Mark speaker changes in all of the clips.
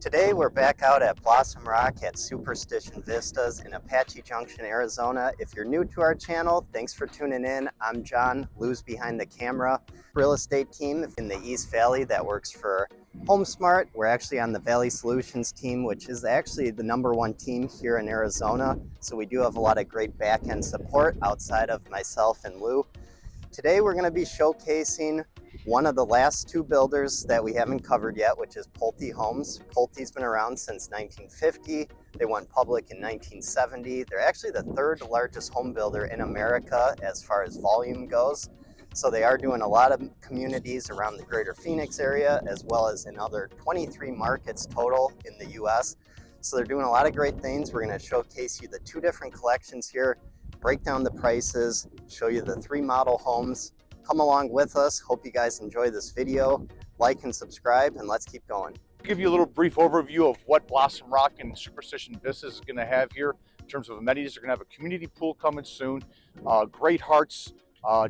Speaker 1: Today we're back out at Blossom Rock at Superstition Vistas in Apache Junction, Arizona. If you're new to our channel, thanks for tuning in. I'm John, Lou's behind the camera. Real estate team in the East Valley that works for HomeSmart. We're actually on the Valley Solutions team, which is actually the #1 team here in Arizona. So we do have a lot of great back-end support outside of myself and Lou. Today we're going to be showcasing one of the last two builders that we haven't covered yet, which is Pulte Homes. Pulte's been around since 1950. They went public in 1970. They're actually the third largest home builder in America as far as volume goes. So they are doing a lot of communities around the greater Phoenix area, as well as in other 23 markets total in the US. So they're doing a lot of great things. We're going to showcase you the two different collections here, break down the prices, show you the 3 model homes. Come along with us. Hope you guys enjoy this video. Like and subscribe, and let's keep going.
Speaker 2: Give you a little brief overview of what Blossom Rock and Superstition Vistas is going to have here in terms of amenities. They're going to have a community pool coming soon. Great Hearts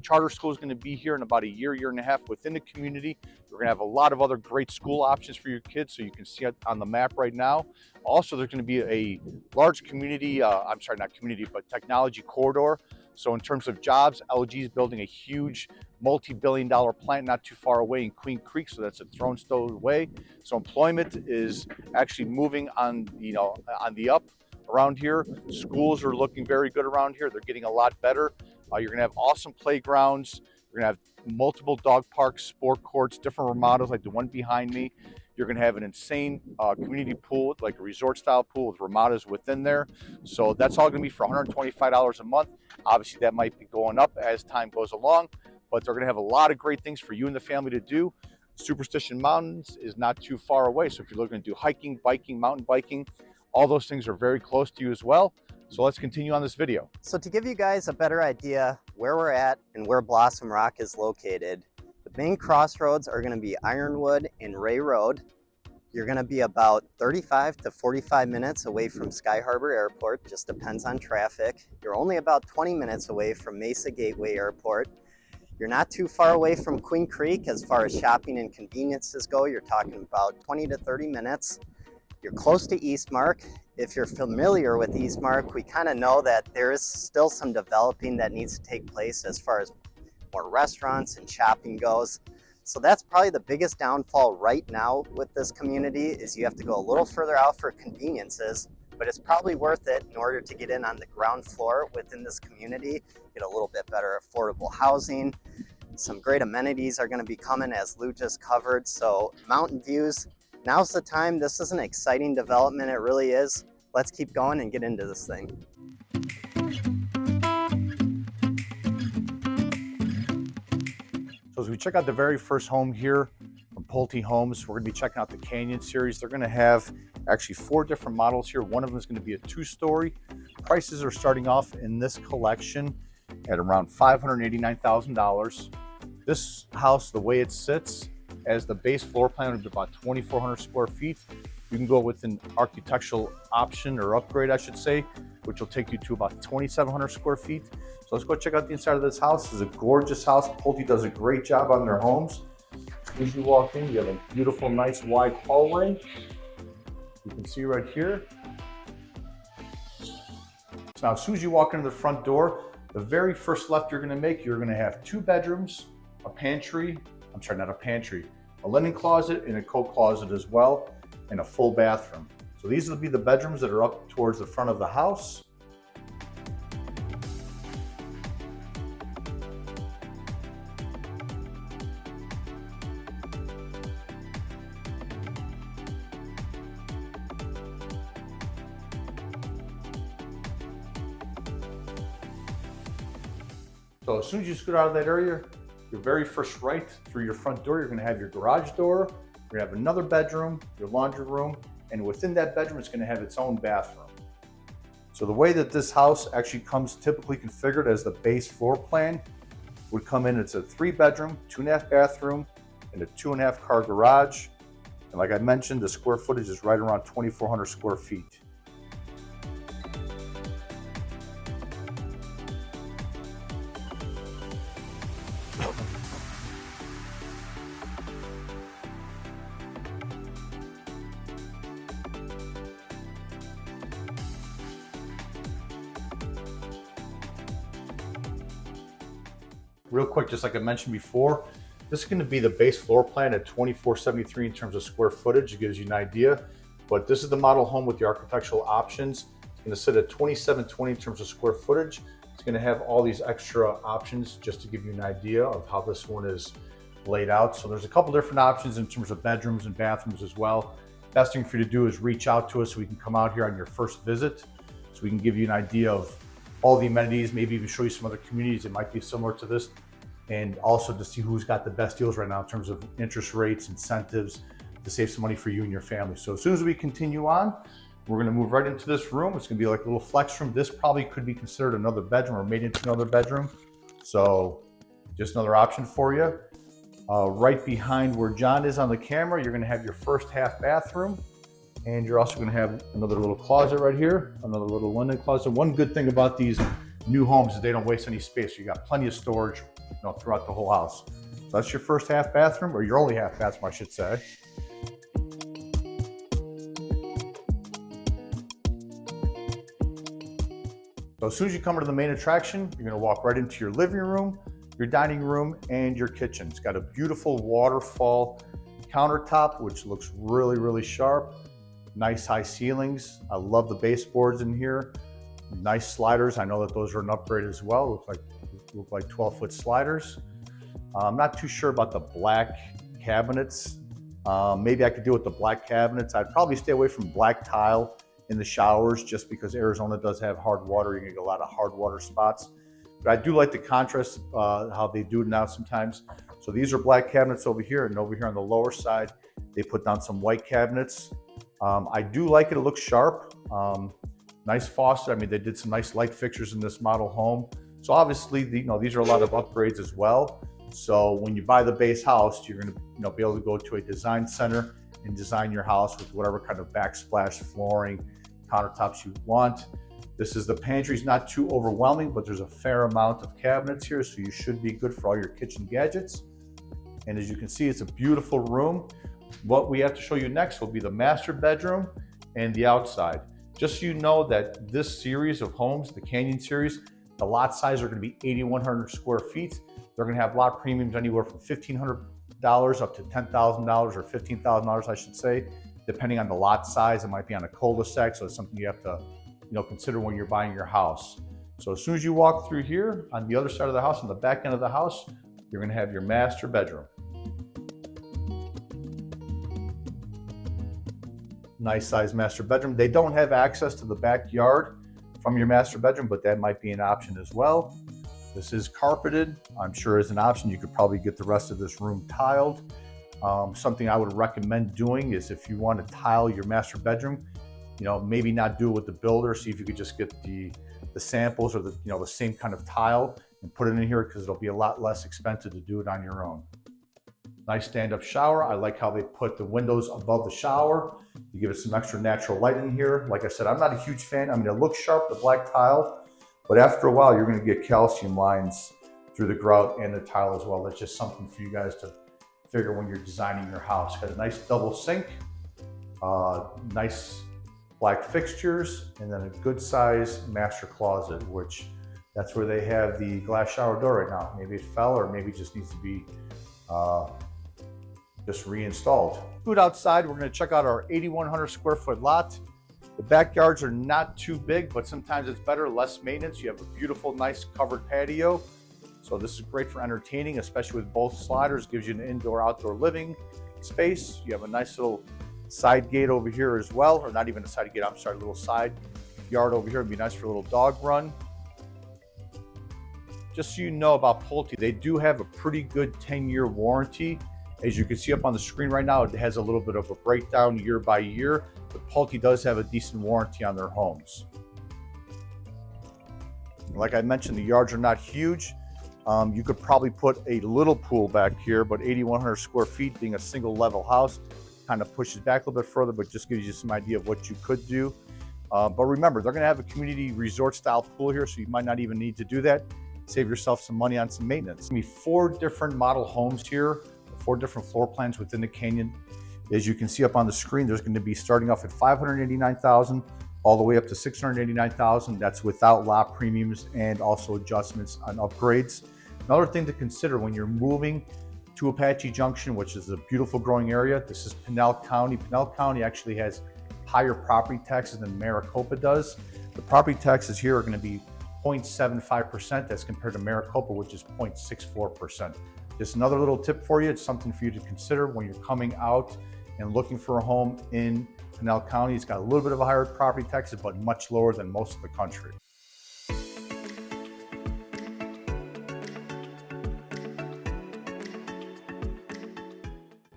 Speaker 2: Charter School is going to be here in about a year and a half within the community. We're going to have a lot of other great school options for your kids, so you can see it on the map right now. Also, there's going to be a large community, I'm sorry, not community, but technology corridor. So in terms of jobs, LG is building a huge multi-billion-dollar plant not too far away in Queen Creek, so that's a throne's throw away. So employment is actually moving on, on the up around here. Schools are looking very good around here. They're getting a lot better. You're going to have awesome playgrounds. You're going to have multiple dog parks, sport courts, different Ramadas like the one behind me. You're going to have an insane community pool, like a resort-style pool with Ramadas within there. So that's all going to be for $125 a month. Obviously, that might be going up as time goes along, but they're going to have a lot of great things for you and the family to do. Superstition Mountains is not too far away. So if you're looking to do hiking, biking, mountain biking, all those things are very close to you as well. So let's continue on this video.
Speaker 1: So to give you guys a better idea where we're at and where Blossom Rock is located, the main crossroads are going to be Ironwood and Ray Road. You're going to be about 35 to 45 minutes away from Sky Harbor Airport, just depends on traffic. You're only about 20 minutes away from Mesa Gateway Airport. You're not too far away from Queen Creek as far as shopping and conveniences go. You're talking about 20 to 30 minutes. You're close to Eastmark. If you're familiar with Eastmark, we kind of know that there is still some developing that needs to take place as far as more restaurants and shopping goes. So that's probably the biggest downfall right now with this community is you have to go a little further out for conveniences, but it's probably worth it in order to get in on the ground floor within this community, get a little bit better affordable housing. Some great amenities are going to be coming, as Lou just covered. So mountain views, now's the time. This is an exciting development. It really is. Let's keep going and get into this thing.
Speaker 2: So as we check out the very first home here from Pulte Homes, we're going to be checking out the Canyon series. They're going to have actually 4 different models here. One of them is going to be a 2-story. Prices are starting off in this collection at around $589,000. This house, the way it sits, as the base floor plan would be about 2,400 square feet. You can go with an architectural option or upgrade, I should say, which will take you to about 2,700 square feet. So let's go check out the inside of this house. This is a gorgeous house. Pulte does a great job on their homes. As you walk in, you have a beautiful, nice, wide hallway. You can see right here. So now, as soon as you walk into the front door, the very first left you're going to make, you're going to have 2 bedrooms, a pantry. I'm sorry, not a pantry, a linen closet and a coat closet as well, and a full bathroom. So these will be the bedrooms that are up towards the front of the house. So as soon as you scoot out of that area, your very first right through your front door, you're going to have your garage door. You're going to have another bedroom, your laundry room, and within that bedroom, it's going to have its own bathroom. So the way that this house actually comes typically configured as the base floor plan would come in, it's a 3-bedroom, 2.5 bathroom, and a 2.5 car garage. And like I mentioned, the square footage is right around 2,400 square feet. real quick, just like I mentioned before, this is going to be the base floor plan at 2473 in terms of square footage. It gives you an idea, but this is the model home with the architectural options. It's going to sit at 2720 in terms of square footage. It's going to have all these extra options just to give you an idea of how this one is laid out. So there's a couple different options in terms of bedrooms and bathrooms as well. Best thing for you to do is reach out to us so we can come out here on your first visit, so we can give you an idea of all the amenities, maybe even show you some other communities that might be similar to this, and also to see who's got the best deals right now in terms of interest rates, incentives, to save some money for you and your family. So as soon as we continue on, we're going to move right into this room. It's going to be like a little flex room. This probably could be considered another bedroom or made into another bedroom. So just another option for you. Right behind where John is on the camera, you're going to have your first half bathroom. And you're also going to have another little closet right here, another little linen closet. One good thing about these new homes is they don't waste any space. You got plenty of storage, throughout the whole house. So that's your first half bathroom, or your only half bathroom, I should say. So as soon as you come into the main attraction, you're going to walk right into your living room, your dining room, and your kitchen. It's got a beautiful waterfall countertop, which looks really, really sharp. Nice high ceilings. I love the baseboards in here. Nice sliders. I know that those are an upgrade as well. Look like 12-foot sliders. I'm not too sure about the black cabinets. Maybe I could do with the black cabinets. I'd probably stay away from black tile in the showers just because Arizona does have hard water. You're gonna get a lot of hard water spots. But I do like the contrast, how they do it now sometimes. So these are black cabinets over here, and over here on the lower side, they put down some white cabinets. I do like it. It looks sharp. Nice faucet. I mean, they did some nice light fixtures in this model home. So obviously, these are a lot of upgrades as well. So when you buy the base house, you're going to be able to go to a design center and design your house with whatever kind of backsplash flooring, countertops you want. This is the pantry. It's not too overwhelming, but there's a fair amount of cabinets here, so you should be good for all your kitchen gadgets. And as you can see, it's a beautiful room. What we have to show you next will be the master bedroom and the outside. Just so you know that this series of homes, the Canyon series, the lot size are going to be 8,100 square feet. They're going to have lot premiums anywhere from $1,500 up to $10,000 or $15,000, I should say, depending on the lot size. It might be on a cul-de-sac, so it's something you have to consider when you're buying your house. So as soon as you walk through here, on the other side of the house, on the back end of the house, you're going to have your master bedroom. Nice size master bedroom. They don't have access to the backyard from your master bedroom, but that might be an option as well. This is carpeted. I'm sure as an option, you could probably get the rest of this room tiled. Something I would recommend doing is if you want to tile your master bedroom, maybe not do it with the builder. See if you could just get the samples or the same kind of tile and put it in here, because it'll be a lot less expensive to do it on your own. Nice stand-up shower. I like how they put the windows above the shower to give it some extra natural light in here. Like I said, I'm not a huge fan. I mean, it looks sharp, the black tile, but after a while, you're going to get calcium lines through the grout and the tile as well. That's just something for you guys to figure when you're designing your house. Got a nice double sink, nice black fixtures, and then a good size master closet, which that's where they have the glass shower door right now. Maybe it fell, or maybe it just needs to be just reinstalled. Food outside, we're going to check out our 8,100 square foot lot. The backyards are not too big, but sometimes it's better, less maintenance. You have a beautiful, nice covered patio. So this is great for entertaining, especially with both sliders. Gives you an indoor-outdoor living space. You have a nice little side gate over here as well, or not even a side gate, I'm sorry, a little side yard over here. It'd be nice for a little dog run. Just so you know about Pulte, they do have a pretty good 10-year warranty. As you can see up on the screen right now, it has a little bit of a breakdown year by year, but Pulte does have a decent warranty on their homes. Like I mentioned, the yards are not huge. You could probably put a little pool back here, but 8,100 square feet being a single level house kind of pushes back a little bit further, but just gives you some idea of what you could do. But remember, they're going to have a community resort style pool here, so you might not even need to do that. Save yourself some money on some maintenance. I mean, 4 different model homes here, 4 different floor plans within the Canyon. As you can see up on the screen, there's going to be starting off at $589,000 all the way up to $689,000. That's without lot premiums and also adjustments on upgrades. Another thing to consider when you're moving to Apache Junction, which is a beautiful growing area. This is Pinal County. Pinal County actually has higher property taxes than Maricopa does. The property taxes here are going to be 0.75% as compared to Maricopa, which is 0.64%. Just another little tip for you. It's something for you to consider when you're coming out and looking for a home in Pinal County. It's got a little bit of a higher property taxes, but much lower than most of the country.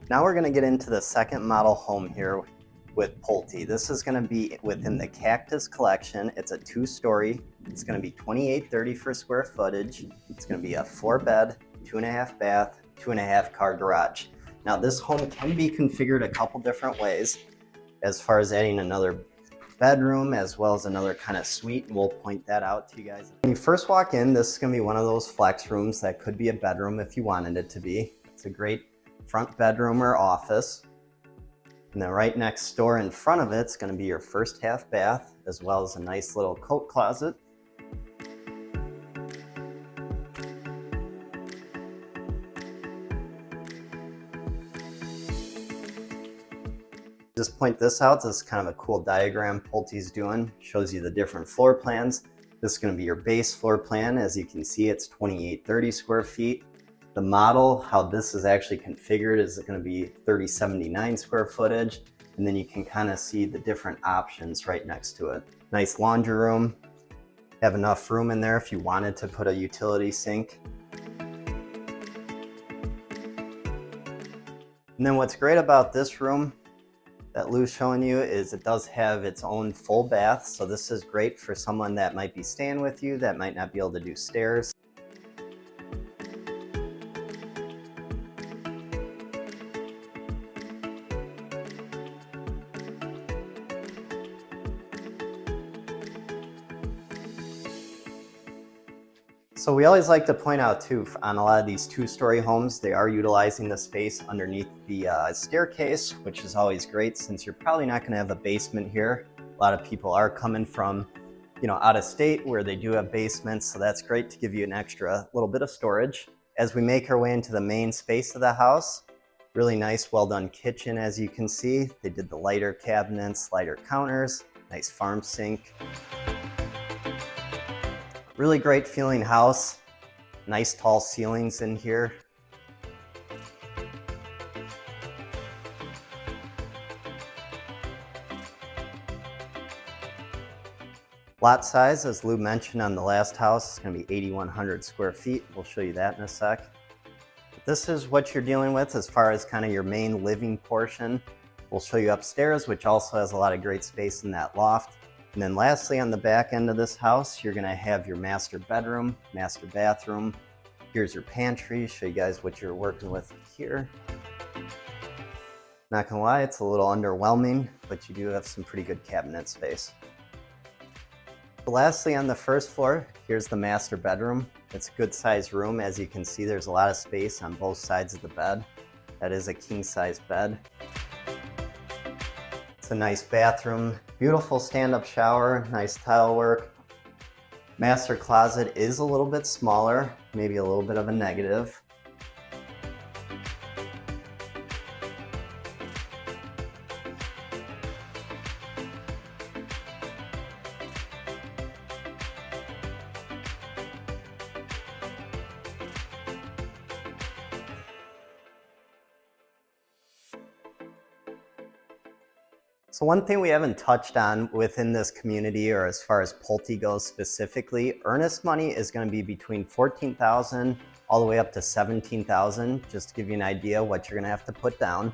Speaker 1: Now we're going to get into the second model home here with Pulte. This is going to be within the Cactus collection. It's a 2-story. It's going to be 2830 for square footage. It's going to be a 4-bed, 2.5 bath, 2.5 car garage. Now this home can be configured a couple different ways as far as adding another bedroom as well as another kind of suite. We'll point that out to you guys. When you first walk in, this is going to be one of those flex rooms that could be a bedroom if you wanted it to be. It's a great front bedroom or office. And then right next door in front of it's going to be your first half bath, as well as a nice little coat closet. Just point this out. This is kind of a cool diagram Pulte's doing. Shows you the different floor plans. This is going to be your base floor plan. As you can see, it's 2830 square feet. The model, how this is actually configured, is going to be 3079 square footage. And then you can kind of see the different options right next to it. Nice laundry room. Have enough room in there if you wanted to put a utility sink. And then what's great about this room that Lou's showing you is it does have its own full bath. So this is great for someone that might be staying with you that might not be able to do stairs. So we always like to point out too, on a lot of these 2-story homes, they are utilizing the space underneath the staircase, which is always great since you're probably not going to have a basement here. A lot of people are coming from, out of state where they do have basements, so that's great to give you an extra little bit of storage. As we make our way into the main space of the house, really nice, well done kitchen. As you can see, they did the lighter cabinets, lighter counters, nice farm sink. Really great feeling house. Nice tall ceilings in here. Lot size, as Lou mentioned on the last house, is going to be 8,100 square feet. We'll show you that in a sec. But this is what you're dealing with as far as kind of your main living portion. We'll show you upstairs, which also has a lot of great space in that loft. And then lastly, on the back end of this house, you're going to have your master bedroom, master bathroom. Here's your pantry. Show you guys what you're working with here. Not gonna lie, it's a little underwhelming, but you do have some pretty good cabinet space. Lastly, on the first floor, here's the master bedroom. It's a good sized room. As you can see, there's a lot of space on both sides of the bed. That is a king size bed. It's a nice bathroom, beautiful stand-up shower, nice tile work. Master closet is a little bit smaller, maybe a little bit of a negative. So one thing we haven't touched on within this community, or as far as Pulte goes specifically, earnest money is going to be between $14,000 all the way up to $17,000, just to give you an idea what you're going to have to put down.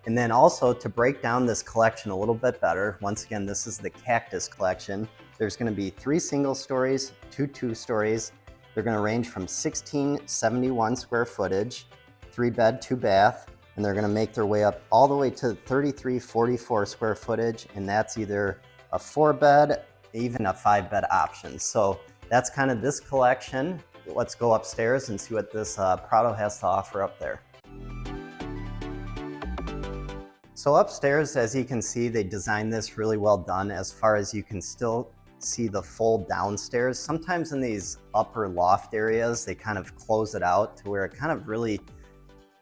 Speaker 1: And then also to break down this collection a little bit better, once again, this is the Cactus collection. There's going to be 3 single stories, 2 2-stories. They're going to range from 1671 square footage, 3 bed, 2 bath. And they're going to make their way up all the way to 3344 square footage, and that's either a 4-bed, even a 5-bed option. So that's kind of this collection. Let's go upstairs and see what this Prado has to offer up there. So upstairs, as you can see, they designed this really well done as far as you can still see the full downstairs. Sometimes in these upper loft areas, they kind of close it out to where it kind of really,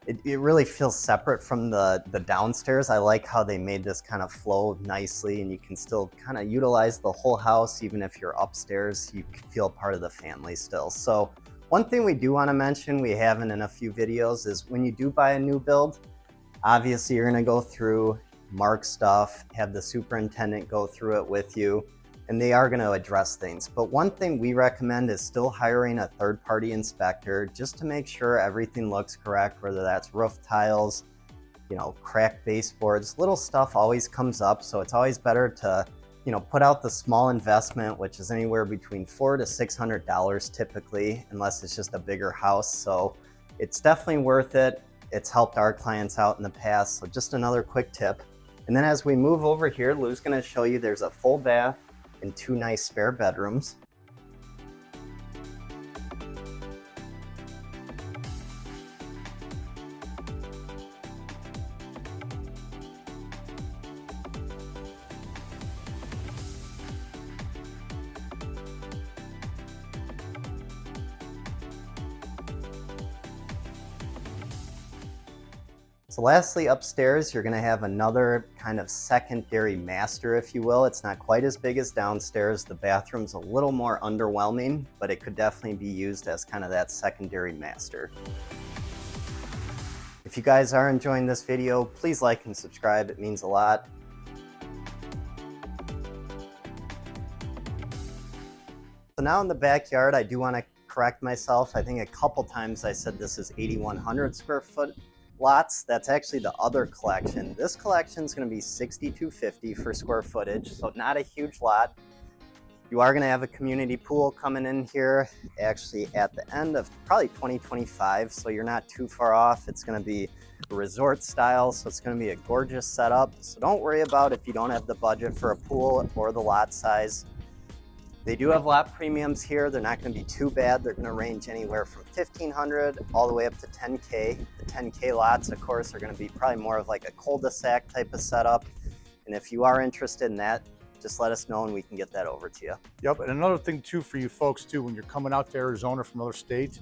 Speaker 1: it really feels separate from the downstairs. I like how they made this kind of flow nicely, and you can still kind of utilize the whole house. Even if you're upstairs, you feel part of the family still. So one thing we do want to mention, we haven't in a few videos, is when you do buy a new build, obviously you're going to go through, mark stuff, have the superintendent go through it with you, and they are going to address things. But one thing we recommend is still hiring a third-party inspector just to make sure everything looks correct, whether that's roof tiles, you know, cracked baseboards, little stuff always comes up. So it's always better to, you know, put out the small investment, which is anywhere between $400 to $600 typically, unless it's just a bigger house. So it's definitely worth it. It's helped our clients out in the past. So just another quick tip. And then as we move over here, Lou's gonna show you there's a full bath and 2 nice spare bedrooms. So lastly, upstairs, you're gonna have another kind of secondary master, if you will. It's not quite as big as downstairs. The bathroom's a little more underwhelming, but it could definitely be used as kind of that secondary master. If you guys are enjoying this video, please like and subscribe. It means a lot. So now in the backyard, I do wanna correct myself. I think a couple times I said this is 8,100 square foot lots. That's actually the other collection. This collection is going to be 6,250 for square footage, so not a huge lot. You are going to have a community pool coming in here actually at the end of probably 2025, so you're not too far off. It's going to be a resort style, so it's going to be a gorgeous setup. So don't worry about if you don't have the budget for a pool or the lot size. They do have lot premiums here. They're not going to be too bad. They're going to range anywhere from 1,500 all the way up to 10K. The 10K lots, of course, are going to be probably more of like a cul-de-sac type of setup. And if you are interested in that, just let us know and we can get that over to you.
Speaker 2: Yep, and another thing too for you folks too, when you're coming out to Arizona from another state,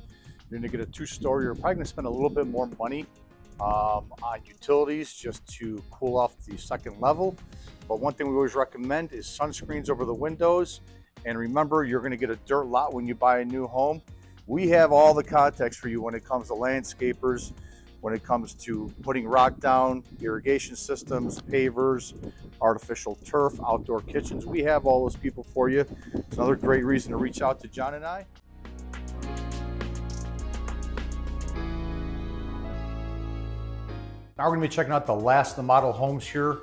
Speaker 2: you're going to get a 2-story. You're probably going to spend a little bit more money on utilities just to cool off the second level. But one thing we always recommend is sunscreens over the windows. And remember, you're going to get a dirt lot when you buy a new home. We have all the context for you when it comes to landscapers, when it comes to putting rock down, irrigation systems, pavers, artificial turf, outdoor kitchens. We have all those people for you. It's another great reason to reach out to John and I. Now we're going to be checking out the last of the model homes here,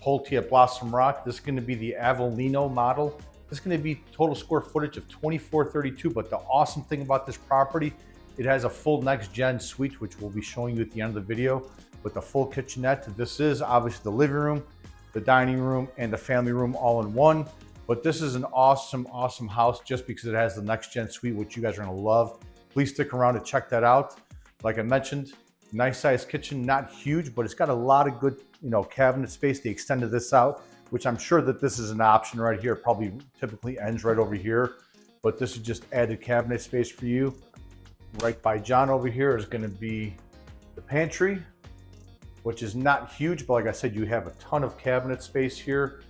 Speaker 2: Pulte at Blossom Rock. This is going to be the Avellino model. This is going to be total square footage of 2,432, but the awesome thing about this property, it has a full next-gen suite, which we'll be showing you at the end of the video, with the full kitchenette. This is obviously the living room, the dining room, and the family room all in one. But this is an awesome, awesome house just because it has the next-gen suite, which you guys are going to love. Please stick around to check that out. Like I mentioned, nice sized kitchen, not huge, but it's got a lot of good, cabinet space. They extended this out, which I'm sure that this is an option right here. It probably typically ends right over here, but this is just added cabinet space for you. Right by John over here is going to be the pantry, which is not huge, but like I said, you have a ton of cabinet space here.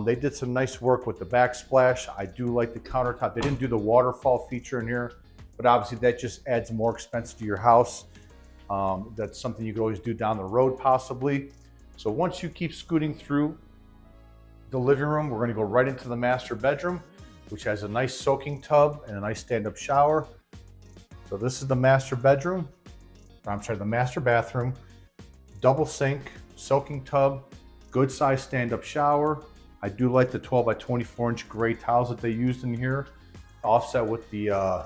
Speaker 2: They did some nice work with the backsplash. I do like the countertop. They didn't do the waterfall feature in here, but obviously that just adds more expense to your house. That's something you could always do down the road possibly. So once you keep scooting through the living room, we're going to go right into the master bedroom, which has a nice soaking tub and a nice stand-up shower. So this is the master bedroom. I'm sorry, the master bathroom. Double sink, soaking tub, good size stand-up shower. I do like the 12 by 24 inch gray tiles that they used in here, offset with the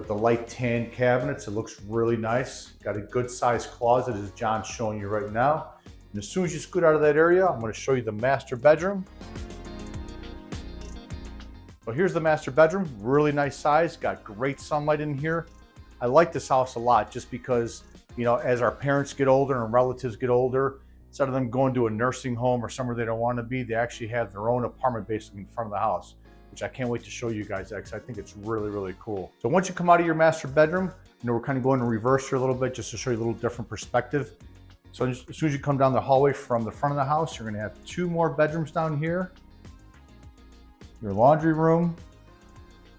Speaker 2: light tan cabinets. It looks really nice. Got a good size closet as John's showing you right now. And as soon as you scoot out of that area, I'm going to show you the master bedroom. So here's the master bedroom, really nice size, got great sunlight in here. I like this house a lot just because, as our parents get older and relatives get older, instead of them going to a nursing home or somewhere they don't want to be, they actually have their own apartment basically in front of the house. which I can't wait to show you guys that because I think it's really, really cool. So once you come out of your master bedroom, we're kind of going in reverse here a little bit just to show you a little different perspective. So as soon as you come down the hallway from the front of the house, you're going to have 2 more bedrooms down here. Your laundry room.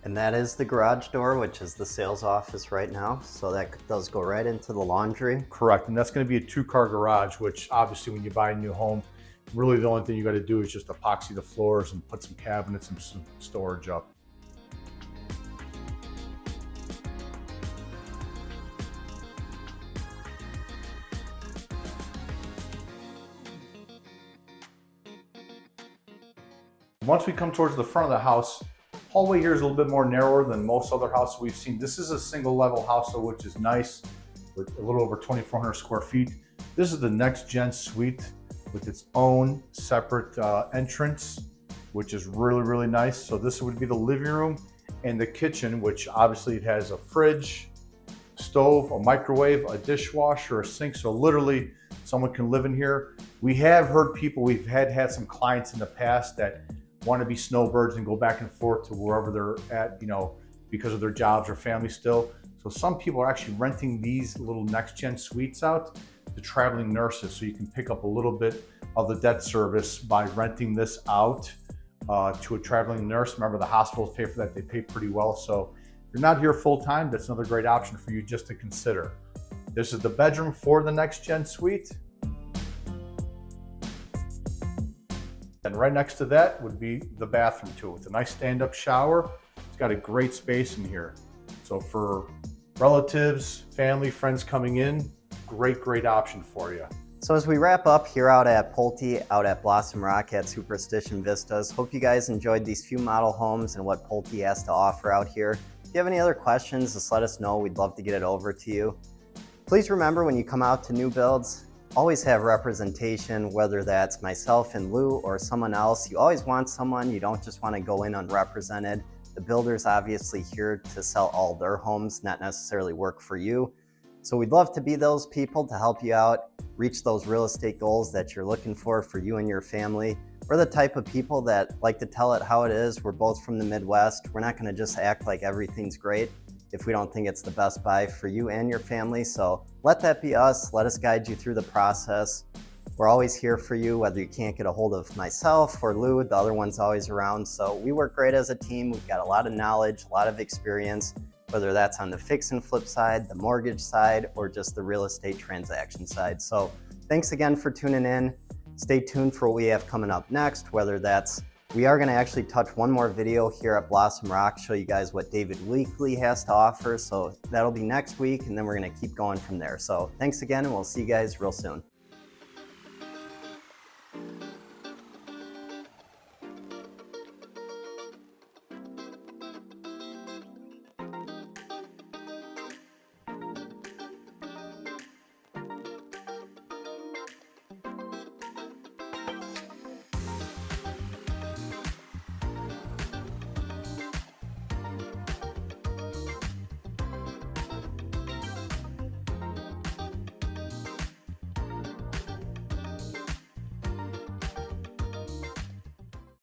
Speaker 1: And that is the garage door, which is the sales office right now. So that does go right into the laundry.
Speaker 2: Correct, and that's going to be a 2-car garage, which obviously when you buy a new home, really the only thing you got to do is just epoxy the floors and put some cabinets and some storage up. Once we come towards the front of the house, hallway here is a little bit more narrower than most other houses we've seen. This is a single level house, though, which is nice, with a little over 2,400 square feet. This is the next gen suite with its own separate entrance, which is really, really nice. So this would be the living room and the kitchen, which obviously it has a fridge, stove, a microwave, a dishwasher, a sink. So literally someone can live in here. We have heard people, we've had some clients in the past that want to be snowbirds and go back and forth to wherever they're at, because of their jobs or family still. So some people are actually renting these little next gen suites out to traveling nurses. So you can pick up a little bit of the debt service by renting this out to a traveling nurse. Remember, the hospitals pay for that. They pay pretty well. So if you're not here full time, that's another great option for you just to consider. This is the bedroom for the next gen suite. And right next to that would be the bathroom too, with a nice stand-up shower. It's got a great space in here. So for relatives, family, friends coming in, great option for you.
Speaker 1: So as we wrap up here out at Pulte, out at Blossom Rock at Superstition Vistas, hope you guys enjoyed these few model homes and what Pulte has to offer out here. If you have any other questions, just let us know. We'd love to get it over to you. Please remember, when you come out to new builds, always have representation, whether that's myself and Lou or someone else. You always want someone. You don't just want to go in unrepresented. The builder's obviously here to sell all their homes, not necessarily work for you. So we'd love to be those people to help you out, reach those real estate goals that you're looking for you and your family. We're the type of people that like to tell it how it is. We're both from the Midwest. We're not going to just act like everything's great if we don't think it's the best buy for you and your family. So let that be us. Let us guide you through the process. We're always here for you, whether you can't get a hold of myself or Lou, the other one's always around. So we work great as a team. We've got a lot of knowledge, a lot of experience, whether that's on the fix and flip side, the mortgage side, or just the real estate transaction side. So thanks again for tuning in. Stay tuned for what we have coming up next, whether that's, we are going to actually touch one more video here at Blossom Rock, show you guys what David Weekly has to offer. So that'll be next week, and then we're going to keep going from there. So thanks again, and we'll see you guys real soon.